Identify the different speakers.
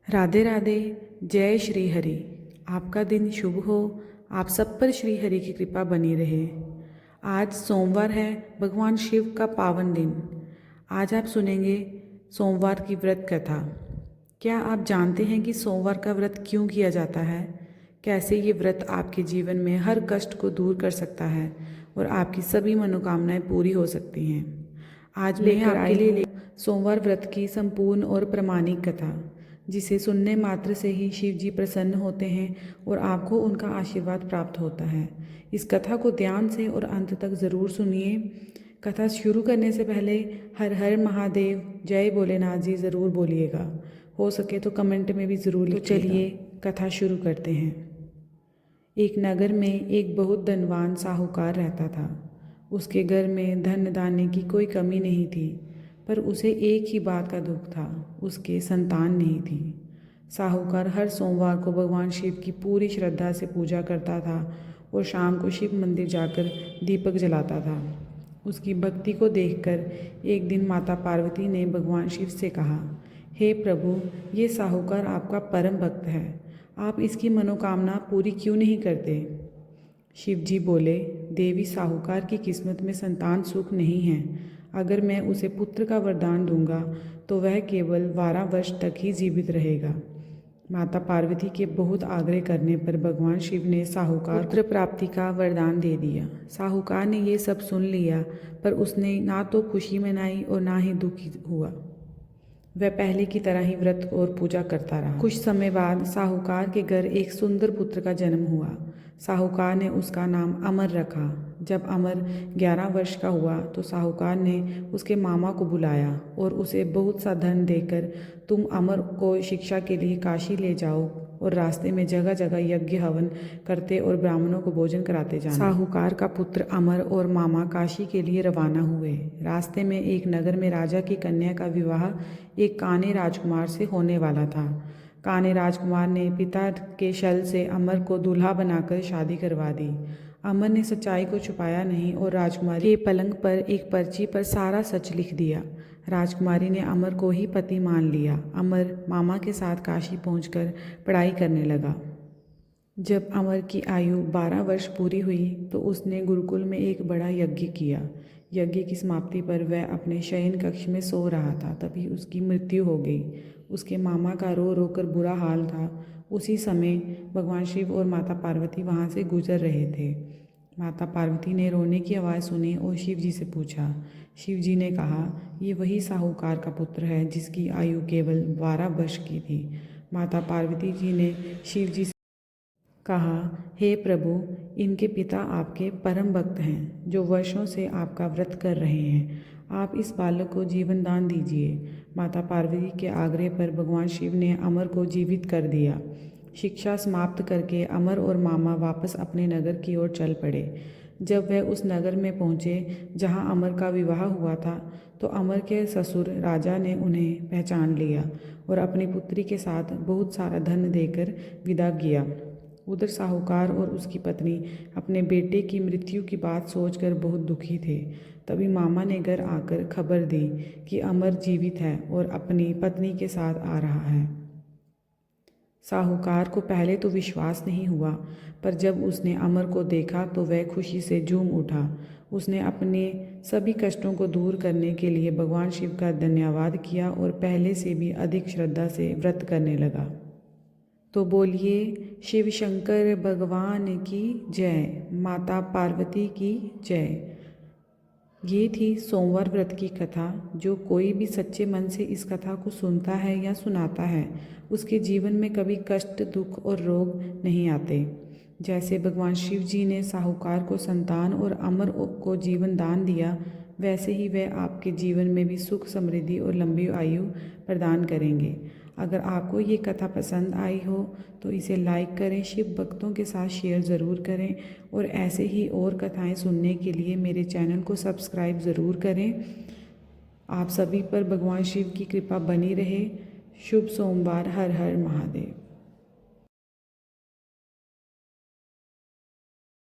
Speaker 1: राधे राधे। जय श्री हरि। आपका दिन शुभ हो। आप सब पर श्री हरि की कृपा बनी रहे। आज सोमवार है, भगवान शिव का पावन दिन। आज आप सुनेंगे सोमवार की व्रत कथा। क्या आप जानते हैं कि सोमवार का व्रत क्यों किया जाता है? कैसे ये व्रत आपके जीवन में हर कष्ट को दूर कर सकता है और आपकी सभी मनोकामनाएं पूरी हो सकती हैं। आज मैं आपके लिए सोमवार व्रत की संपूर्ण और प्रामाणिक कथा, जिसे सुनने मात्र से ही शिव जी प्रसन्न होते हैं और आपको उनका आशीर्वाद प्राप्त होता है। इस कथा को ध्यान से और अंत तक ज़रूर सुनिए। कथा शुरू करने से पहले हर हर महादेव, जय भोलेनाथ जी ज़रूर बोलिएगा। हो सके तो कमेंट में भी ज़रूर लिखिएगा। तो चलिए कथा शुरू करते हैं। एक नगर में एक बहुत धनवान साहूकार रहता था। उसके घर में धन धान्य की कोई कमी नहीं थी, पर उसे एक ही बात का दुख था, उसके संतान नहीं थी। साहूकार हर सोमवार को भगवान शिव की पूरी श्रद्धा से पूजा करता था और शाम को शिव मंदिर जाकर दीपक जलाता था। उसकी भक्ति को देखकर एक दिन माता पार्वती ने भगवान शिव से कहा, हे प्रभु, ये साहूकार आपका परम भक्त है, आप इसकी मनोकामना पूरी क्यों नहीं करते? शिव जी बोले, देवी, साहूकार की किस्मत में संतान सुख नहीं है। अगर मैं उसे पुत्र का वरदान दूंगा तो वह केवल 12 वर्ष तक ही जीवित रहेगा। माता पार्वती के बहुत आग्रह करने पर भगवान शिव ने साहूकार पुत्र प्राप्ति का वरदान दे दिया। साहूकार ने ये सब सुन लिया, पर उसने ना तो खुशी मनाई और ना ही दुखी हुआ। वह पहले की तरह ही व्रत और पूजा करता रहा। कुछ समय बाद साहूकार के घर एक सुंदर पुत्र का जन्म हुआ। साहूकार ने उसका नाम अमर रखा। जब अमर 11 वर्ष का हुआ तो साहूकार ने उसके मामा को बुलाया और उसे बहुत सा धन देकर, तुम अमर को शिक्षा के लिए काशी ले जाओ और रास्ते में जगह जगह यज्ञ हवन करते और ब्राह्मणों को भोजन कराते जाना। साहूकार का पुत्र अमर और मामा काशी के लिए रवाना हुए। रास्ते में एक नगर में राजा की कन्या का विवाह एक काने राजकुमार से होने वाला था। काने राजकुमार ने पिता के छल से अमर को दूल्हा बनाकर शादी करवा दी। अमर ने सच्चाई को छुपाया नहीं और राजकुमारी के पलंग पर एक पर्ची पर सारा सच लिख दिया। राजकुमारी ने अमर को ही पति मान लिया। अमर मामा के साथ काशी पहुंचकर पढ़ाई करने लगा। जब अमर की आयु 12 वर्ष पूरी हुई तो उसने गुरुकुल में एक बड़ा यज्ञ किया। यज्ञ की समाप्ति पर वह अपने शयन कक्ष में सो रहा था, तभी उसकी मृत्यु हो गई। उसके मामा का रो रो कर बुरा हाल था। उसी समय भगवान शिव और माता पार्वती वहाँ से गुजर रहे थे। माता पार्वती ने रोने की आवाज़ सुनी और शिव जी से पूछा। शिव जी ने कहा, ये वही साहूकार का पुत्र है जिसकी आयु केवल 12 वर्ष की थी। माता पार्वती जी ने शिव जी से कहा, हे प्रभु, इनके पिता आपके परम भक्त हैं जो वर्षों से आपका व्रत कर रहे हैं। आप इस बालक को जीवन दान दीजिए। माता पार्वती के आग्रह पर भगवान शिव ने अमर को जीवित कर दिया। शिक्षा समाप्त करके अमर और मामा वापस अपने नगर की ओर चल पड़े। जब वह उस नगर में पहुँचे जहाँ अमर का विवाह हुआ था, तो अमर के ससुर राजा ने उन्हें पहचान लिया और अपनी पुत्री के साथ बहुत सारा धन देकर विदा किया। उधर साहूकार और उसकी पत्नी अपने बेटे की मृत्यु की बात सोचकर बहुत दुखी थे। तभी मामा ने घर आकर खबर दी कि अमर जीवित है और अपनी पत्नी के साथ आ रहा है। साहूकार को पहले तो विश्वास नहीं हुआ, पर जब उसने अमर को देखा तो वह खुशी से झूम उठा। उसने अपने सभी कष्टों को दूर करने के लिए भगवान शिव का धन्यवाद किया और पहले से भी अधिक श्रद्धा से व्रत करने लगा। तो बोलिए शिव शंकर भगवान की जय, माता पार्वती की जय। ये थी सोमवार व्रत की कथा। जो कोई भी सच्चे मन से इस कथा को सुनता है या सुनाता है, उसके जीवन में कभी कष्ट, दुख और रोग नहीं आते। जैसे भगवान शिव जी ने साहूकार को संतान और अमर को जीवन दान दिया, वैसे ही वह आपके जीवन में भी सुख, समृद्धि और लंबी आयु प्रदान करेंगे। अगर आपको ये कथा पसंद आई हो तो इसे लाइक करें, शिव भक्तों के साथ शेयर ज़रूर करें और ऐसे ही और कथाएं सुनने के लिए मेरे चैनल को सब्सक्राइब ज़रूर करें। आप सभी पर भगवान शिव की कृपा बनी रहे। शुभ सोमवार। हर हर महादेव।